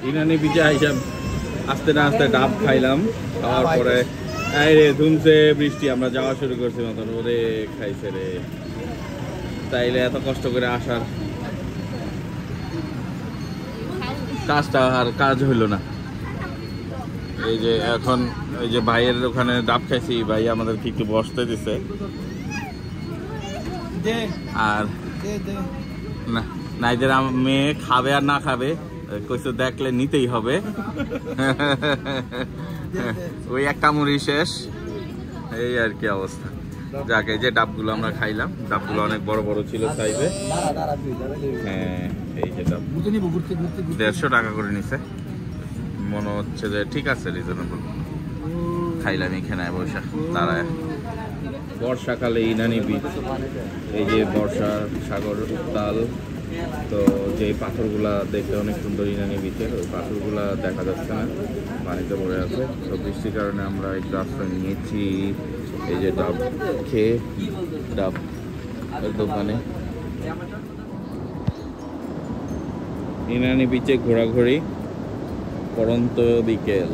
ইনানি বিচে আইসাম আস্তে না আস্তে ডাব খাইলাম, খাওয়ার পরে এই রে ধুমছে বৃষ্টি, আমরা যাওয়া শুরু করছি মতন, ওরে খাইছে রে। তাইলে এত কষ্ট করে আসার কাজটা আর কাজ হইল না। এই যে এখন এই যে ভাইয়ের ওখানে ডাব খাইছি, ভাই আমাদেরকে একটু বসতে দিছে। আর না নাইদের মেয়ে খাবে আর না খাবে কইছো দেখলে নিতেই হবে। ওই একটা মুড়ি শেষ, এই আর কি অবস্থা। যাকে যে ডাবগুলো আমরা খাইলাম, ডাবগুলো অনেক বড় বড় ছিল সাইজে। হ্যাঁ এই যে ডাব 150 টাকা করে নিছে, মনে হচ্ছে যে ঠিক আছে রিজনেবল। খাইলাম এখানে বৈশাখ তারা। বর্ষাকালে ইনানি বিচ, এই যে বর্ষা সাগর উত্তাল, তো যে পাথরগুলা দেখতে অনেক সুন্দর ইনানি বিচের, ওই পাথরগুলা দেখা যাচ্ছে না, পানিতে পড়ে আছে। তো বৃষ্টির কারণে আমরা একটু আশ্রয় নিয়েছি এই যে ডাব খেয়ে, ডাব দোকানে। ইনানি বিচে ঘোরাঘুরি, পরন্ত বিকেল।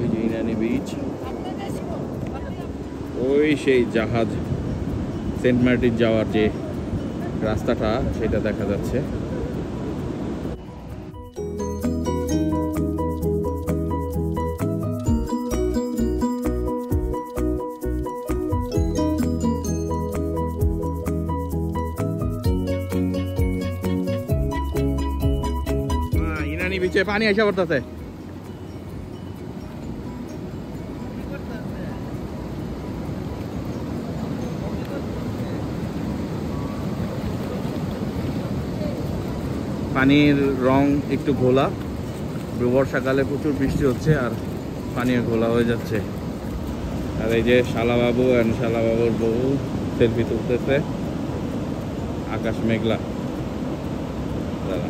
এই যে ইনানি বিচ, ওই সেই জাহাজ সেন্ট মার্টিন যাওয়ার যে রাস্তাটা সেটা দেখা যাচ্ছে। ইনানি বিচে পানি আসা পড়তেছে। পানির রং একটু ঘোলা, বর্ষাকালে প্রচুর বৃষ্টি হচ্ছে আর পানিও ঘোলা হয়ে যাচ্ছে। আর এই যে শালাবাবু অ্যান্ড শালাবাবুর বউ সেলফি তুলতেছে। আকাশ মেঘলা। দাদা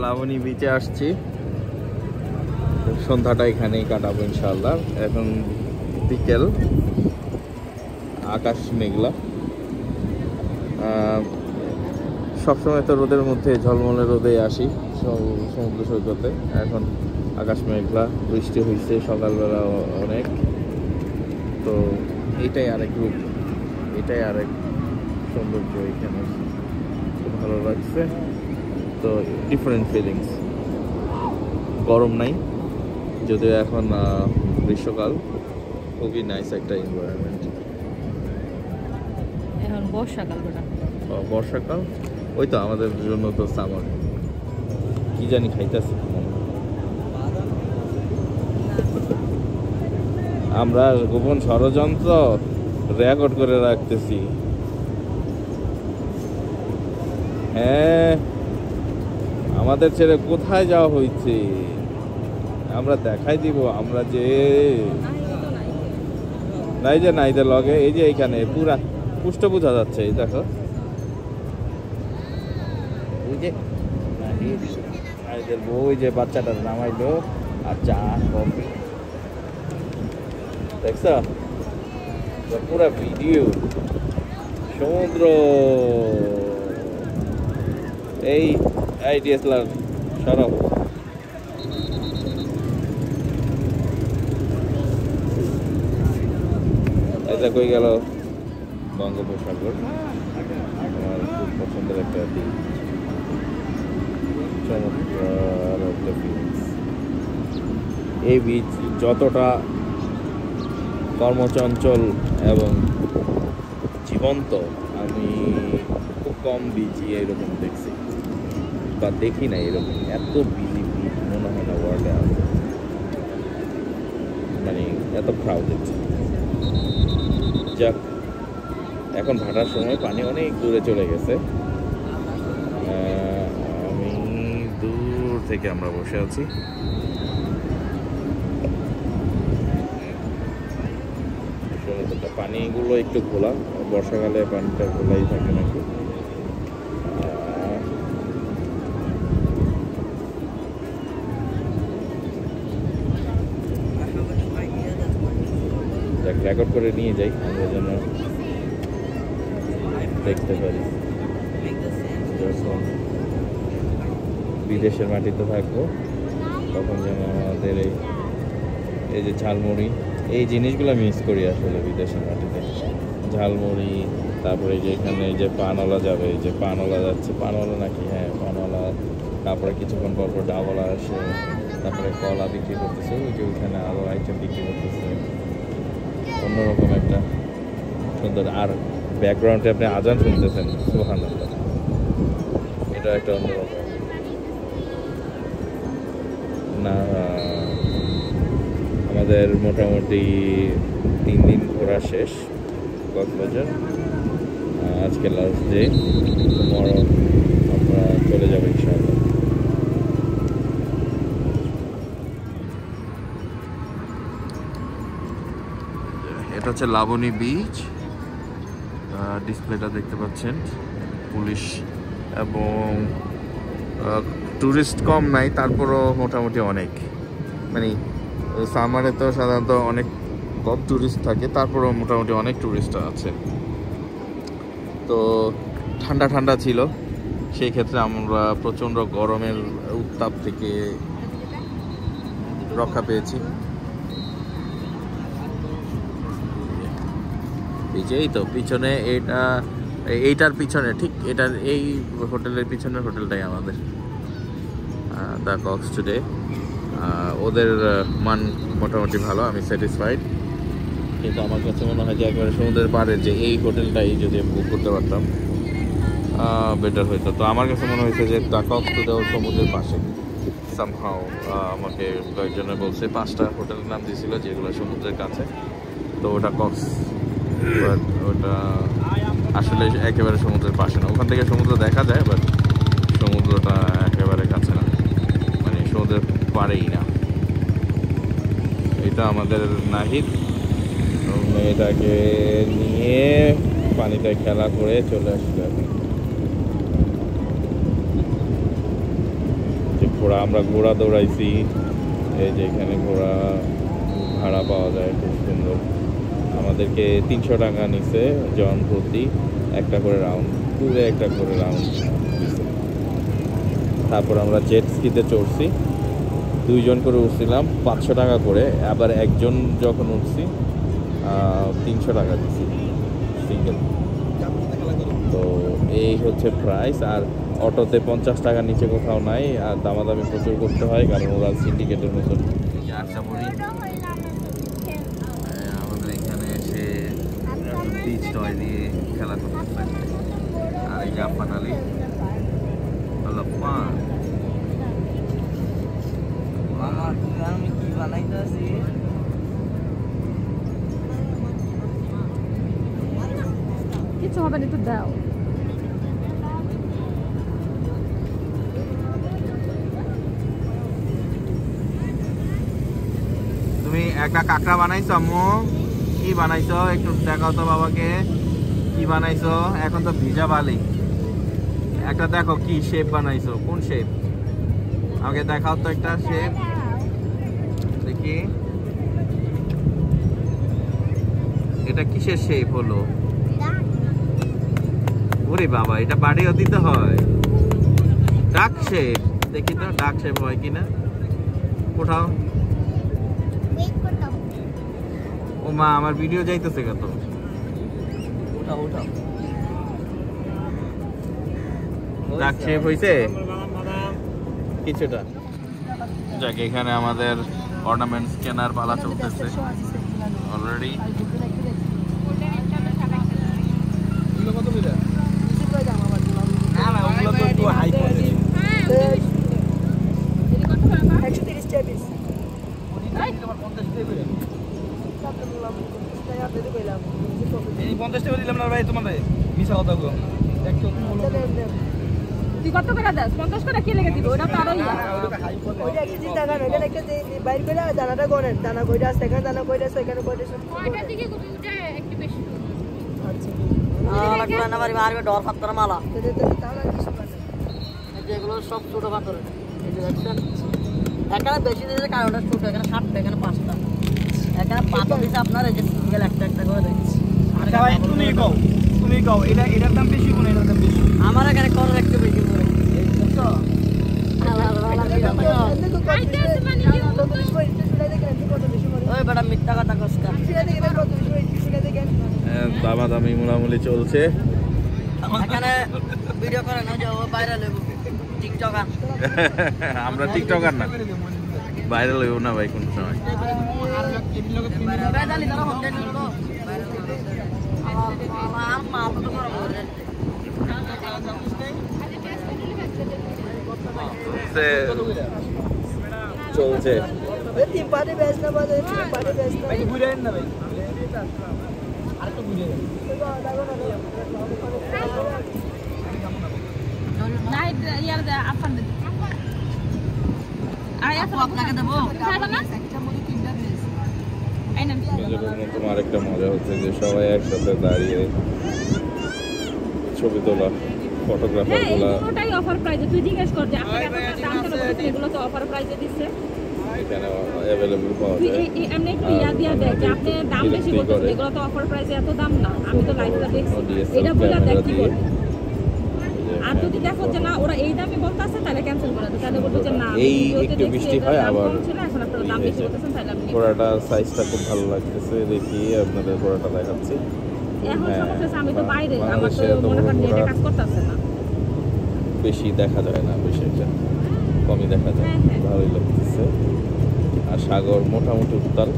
লাবণী বিচে আসছি, সন্ধ্যাটা এখানেই কাটাবো ইনশাআল্লাহ। এখন বিকেল, আকাশ মেঘলা। সবসময় তো রোদের মধ্যে ঝলমলে রোদে আসি সমুদ্র সৈকতে, এখন আকাশ মেঘলা, বৃষ্টি হয়েছে সকালবেলা অনেক। তো এইটাই আরেক রূপ, এটাই আরেক সৌন্দর্য এখানে, খুব ভালো লাগছে। তো ডিফারেন্ট ফিলিংস, গরম নাই যদিও এখন গ্রীষ্মকাল, খুবই নাইস একটা এনভায়রনমেন্ট। এখন বর্ষাকাল, বর্ষাকাল ওই তো আমাদের জন্য তো সামার। কি জানি খাইতেছে, আমরা গোপন ষড়যন্ত্র রেকর্ড করে রাখতেছি। হ্যাঁ আমাদের ছেড়ে কোথায় যাওয়া হয়েছে আমরা দেখাই দিব। আমরা যে নাই যে নাইদের লগে, এই যে এইখানে পুরা পুষ্ট বোঝা যাচ্ছে। এই দেখো ওই যে নাইদের বউ, ওই যে বাচ্চাটার নামাইলো আর চা কফি দেখছ, পুরা ভিডিও সমুদ্র। এই ডিএসএলআর সরব এটা কই গেল, বঙ্গোপসাগর। আমার খুব পছন্দের একটা দিক, চমৎকার একটা বিচ। এই বিচ যতটা কর্মচঞ্চল এবং জীবন্ত, আমি খুব কম বিচই এরকম দেখছি বা দেখি না। এরকম এত বিজি বিচ মনে হয় না ওয়ার্ল্ডে আছে, মানে এত ক্রাউডেড। যাক, এখন ভাটার সময় পানি অনেক দূরে চলে গেছে। আমি দূর থেকে আমরা বসে আছি। পানিগুলো একটু ঘোলা, বর্ষাকালে পানিটা ঘোলাই থাকে নাকি। রেকর্ড করে নিয়ে যাই আমরা যেন দেখতে পারি। যখন বিদেশের মাটিতে থাকবো তখন যেন আমাদের এই যে ঝালমুড়ি, এই জিনিসগুলো মিস করি আসলে বিদেশের মাটিতে। ঝালমুড়ি, তারপরে যে এখানে যে পানওয়ালা যাবে, এই যে পানওয়ালা যাচ্ছে, পানওয়ালা নাকি, হ্যাঁ পানওয়ালা। তারপরে কিছুক্ষণ পর পর ডাবলা আসে, তারপরে কলা বিক্রি করতেছে, ওই যে ওইখানে আরও আইটেম বিক্রি করতেছে। অন্যরকম একটা সুন্দর। আর ব্যাকগ্রাউন্ডে আপনি আজান শুনতেছেন, সুবহানাল্লাহ, এটা একটা অন্যরকম না। আমাদের মোটামুটি 3 দিন ঘোরা শেষ কক্সবাজার। আজকে লাস্ট ডে, tomorrow আমরা চলে যাবো ইনশাআল্লাহ। এটা হচ্ছে লাবণী বিচ, ডিসপ্লেটা দেখতে পাচ্ছেন, পুলিশ এবং টুরিস্ট কম নাই, তারপরও মোটামুটি অনেক, মানে সামারে তো সাধারণত অনেক কম টুরিস্ট থাকে, তারপরও মোটামুটি অনেক টুরিস্ট আছে। তো ঠান্ডা ঠান্ডা ছিল, সেই ক্ষেত্রে আমরা প্রচণ্ড গরমের উত্তাপ থেকে রক্ষা পেয়েছি। এই তো পিছনে, এইটার পিছনে, ঠিক এটার এই হোটেলের পিছনের হোটেলটাই আমাদের দ্য কক্স টুডে। ওদের মান মোটামুটি ভালো, আমি স্যাটিসফাইড। কিন্তু আমার কাছে মনে হয় যে একবারে সমুদ্রের পাড়ে যে এই হোটেলটাই যদি বুক করতে পারতাম বেটার হইতো। তো আমার কাছে মনে হয়েছে যে দ্য কক্স টুডে সমুদ্রের পাশে সামহাও। আমাকে কয়েকজনে বলছে 5টা হোটেলের নাম দিয়েছিল যেগুলো সমুদ্রের কাছে, তো ওটা কক্স, ওটা আসলে একেবারে সমুদ্রের পাশে না। ওখান থেকে সমুদ্র দেখা যায়, বাট সমুদ্রটা একেবারে কাছে না, মানে সমুদ্রের পাড়েই না। এটা আমাদের নাহিদ, মেয়েটাকে নিয়ে পানিতে খেলা করে চলে আসলো। যে ঘোড়া, আমরা ঘোড়া দৌড়াইছি, এই যে এখানে ঘোড়া ভাড়া পাওয়া যায়, খুব সুন্দর। আমাদেরকে 300 টাকা নিছে জন প্রতি, একটা করে রাউন্ড, পুরো একটা করে রাউন্ড। তারপর আমরা জেট স্কিতে চড়ছি, 2 জন করে উঠছিলাম, 500 টাকা করে। আবার একজন যখন উঠছি 300 টাকা দিচ্ছি সিঙ্গেল। তো এই হচ্ছে প্রাইস। আর অটোতে 50 টাকার নিচে কোথাও নাই, আর দামাদামি প্রচুর করতে হয়, কারণ ওরা সিন্ডিকেটের মতন। আমাদের এখানে এসে বিচ টয় দিয়ে খেলা করতেছে। আর এই যে আফান আলী, আমি কি বানাইতেছি, কিছু হবে না, একটু দাও। তুমি একটা কাঁকড়া বানাইছো আম্মু? কি বানাইছো একটু দেখাও তো বাবাকে, কি বানাইছো? এখন তো ভিজা বালি, একটা দেখো কি শেপ বানাইছো, কোন শেপ আমাকে দেখাও তো একটা শেপ দেখি। এটা কিসের শেপ হলো? ওরে বাবা, এটা বাড়িও দিতে হয়? ডাক শেপ, দেখি তো ডাক শেপ হয় কিনা, কোথাও। ও মা, আমার ভিডিও যাইতেছে কত। ডাক শেপ হইছে কিছুটা। যাক, এখানে আমাদের অর্নামেন্টস কেনার পালা চলতেছে অলরেডি। তুই কত করে দাস 50 করে কি লেগে দিব ওটা তো আরো ইয়া ওইটা কি চিন্তা করেন এখানে একটা বাইর করে দানাটা গনেন দানা কইরা আছে এখানে দানা কইরা আছে এখানে কইরা আছে ওইটা দিকে ওটা একটু বেশি আচ্ছা লাগবে না বাড়ি মারবে ডর ফাত্তর মালা তাহলে কিছু করে যেগুলো সব ছোট পাথর এই যে দেখছেন এখানে বেশি দিয়েছে কারণটা ছোট এখানে 7টা এখানে 5টা এখানে পাথর দিছে আপনার এই যে সিঙ্গেল একটা একটা করে দেখছি আচ্ছা ভাই তুমি কও এটার দাম বেশি কোন এটার দাম বেশি আমার এখানে করর একটু বেশি পড়ে বুঝছো ওই বড় মিথ্যা কথা কষ্ট দামাদামি মোলামুলি চলছে এখানে ভিডিও করে না যাও ভাইরাল হইব টিকটকার আমরা টিকটকার না ভাইরাল হইব না ভাই কোন সময় বেদালি ধরো হতে নিল আর মাল তো করব চলছে তিন পার্টি বেচ না বাদে তিন পার্টি বেচ না ভাই ঘুরে আইন না ভাই আর তো ঘুরে না ইয়ার দে আফান দে আপু আপনাকে দেবো খাইবা না এই নাম তোমার একটা মজা হচ্ছে যে সবাই একসাথে দাঁড়িয়ে ছবি তোলা ফটোগ্রাফার হ্যাঁ গুলা এইগুলোটাই অফার প্রাইসে তুই জিজ্ঞেস কর যে আপনাকে দাম কেন বলছিস এগুলো তো অফার প্রাইসে দিচ্ছে এখানে অ্যাভেলেবল পাওয়া তুই যায় এমনি একটু ইয়া দিয়া দেখ যে আপনি দাম বেশি বলতেছেন এগুলো তো অফার প্রাইসে এত দাম না আমি তো লাইভটা দেখছি এটা বলে দেখ কি বল আর যদি দেখো যে না ওরা এই দামে বলতাছে তাহলে ক্যান্সেল করে দাও তাহলে বলবো যে না এই একটু বৃষ্টি হয় আবার এখন আপনারা দাম বেশি বলতেছেন তাহলে আমি ঘোড়াটা সাইজটা খুব ভালো লাগতেছে দেখি আপনাদের ঘোড়াটা দেখাচ্ছি এখন হ্যাঁ, সমস্যা আমি তো বাইরে আমার বাংলাদেশে তো এত মনে করেন বড় এটা কাজ করতেছে না বেশি দেখা যায় না বেশি একটা কমই দেখা যায় হ্যাঁ, হ্যাঁ। ভালোই লাগতেছে আর সাগর মোটামুটি উত্তাল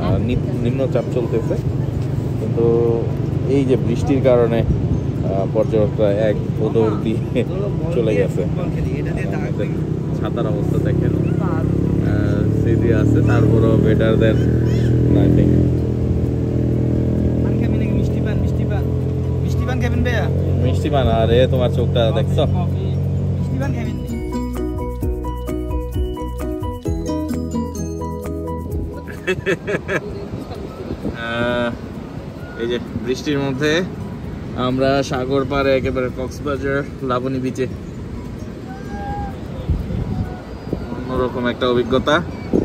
আর নিম্নচাপ চলতেছে কিন্তু এই যে বৃষ্টির কারণে পর্যটকরা এক ভোদর দিয়ে চলে গেছে আমাদের ছাতার অবস্থা দেখেন সিডি আছে তারপরও বেটার দেন আই থিঙ্ক পান খাবেন নাকি মিষ্টি পান খাবেন ভাইয়া মিষ্টি পান আরে তোমার চোখটা দেখছো মিষ্টি পান খাবেন এই যে বৃষ্টির মধ্যে আমরা সাগর পাড়ে একেবারে কক্সবাজার লাবণী বিচে অন্যরকম একটা অভিজ্ঞতা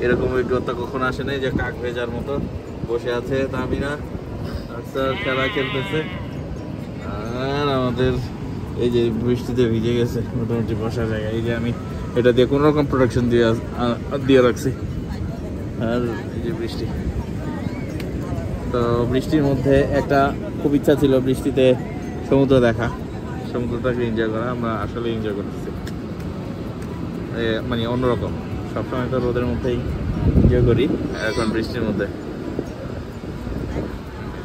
এরকম অভিজ্ঞতা কখনো আসে নাই যে কাক ভেজার মতো বসে আছে তামিনা আচ্ছা খেলা খেলতেছে আর আমাদের এই যে বৃষ্টিতে ভিজে গেছে মোটামুটি বসার জায়গা এই যে আমি এটা দিয়ে কোনো রকম প্রোটেকশন দিয়ে রাখছি আর এই যে বৃষ্টি তো বৃষ্টির মধ্যে একটা খুব ইচ্ছা ছিল বৃষ্টিতে সমুদ্র দেখা সমুদ্রটাকে এনজয় করা আমরা আসলে এনজয় করতেছি মানে অন্যরকম সবসময় তো রোদের মধ্যেই এনজয় করি এখন বৃষ্টির মধ্যে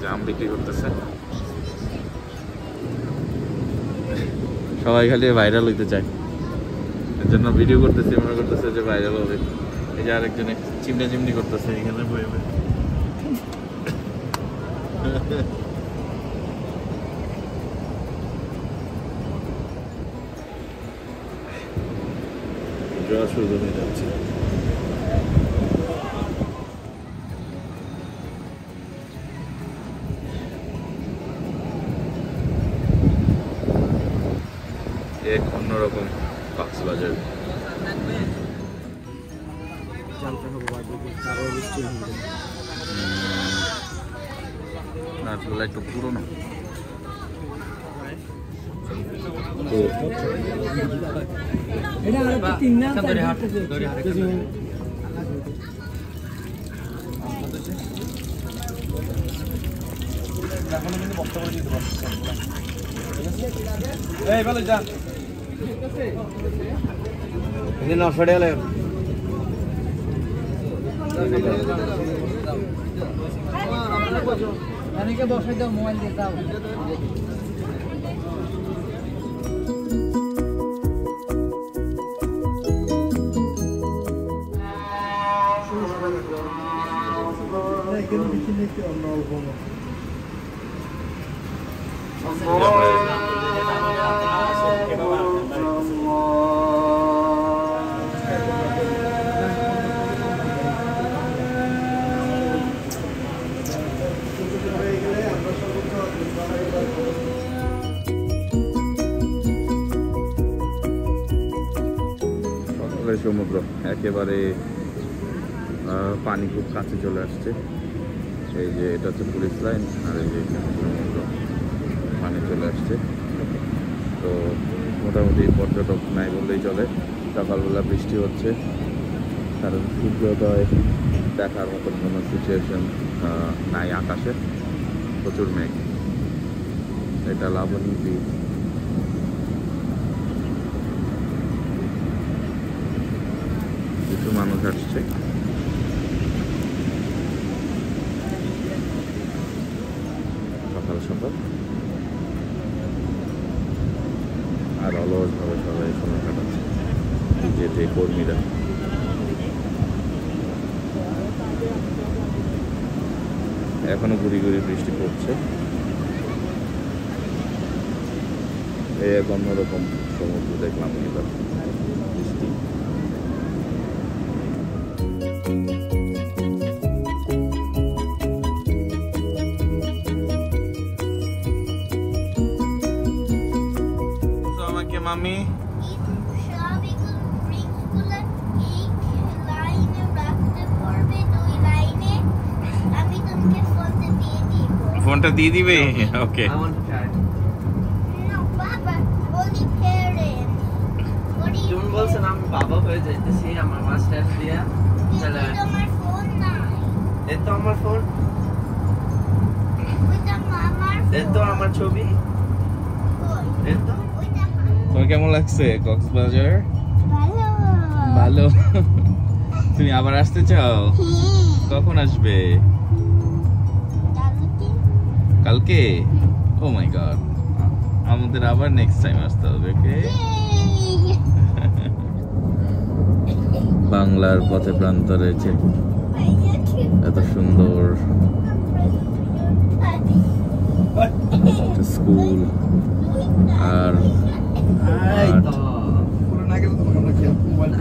আম বিক্রি করতেছে সবাই খালি ভাইরাল হইতে চায় এর জন্য ভিডিও করতেছে মনে করতেছে যে ভাইরাল হবে এই যে আরেকজনে চিমনি চিমনি করতেছে এখানে বয়ে বয়ে জ্বর শুরু হয়ে যাচ্ছে এক অন্যরকম কক্সবাজার না আসলে একটু পুরোনো এই ভালো যা এই না ফড়ে গেল অনেকে বসাই দাও মোবাইল দিয়ে দাও আমরা একেবারে সমুদ্র, একেবারে পানি খুব কাছে চলে আসছে। এই যে এটা হচ্ছে পুলিশ লাইন, আর এই যে সমুদ্র, পানি চলে আসছে। তো মোটামুটি পর্যটক নাই বললেই চলে। সকালবেলা বৃষ্টি হচ্ছে, কারণ সূর্যোদয় দেখার মতন কোনো সিচুয়েশন নাই আকাশে, প্রচুর মেঘ। এটা লাবণী বিচ। কিছু মানুষ আসছে, সকাল সকাল, আর অলসভাবে সবাই সময় কাটাচ্ছে যে কর্মীরা। এখনো গুড়ি গুড়ি বৃষ্টি পড়ছে। এই এক অন্যরকম সমুদ্র দেখলাম এবার, বৃষ্টি। আমাকে মামি ফোনটা দিয়ে দিবে? ওকে। তুমি বলছো না আমি বাবা হয়ে যাইতেছি, আমার মাস্টার্স দিয়া চলে। এই তো আমার ফোন, এই তো আমার ছবি, এই তো। তোমার কেমন লাগছে কক্সবাজার? ভালো। তুমি আবার আসতে চাও? কখন আসবে? কালকে? ও মাই গড, আমাদের আবার নেক্সট টাইম আসতে হবে। ওকে। বাংলার পথে প্রান্তরে যে এত সুন্দর স্কুল আর পুরো না গেলে তোমাকে আমরা মোবাইল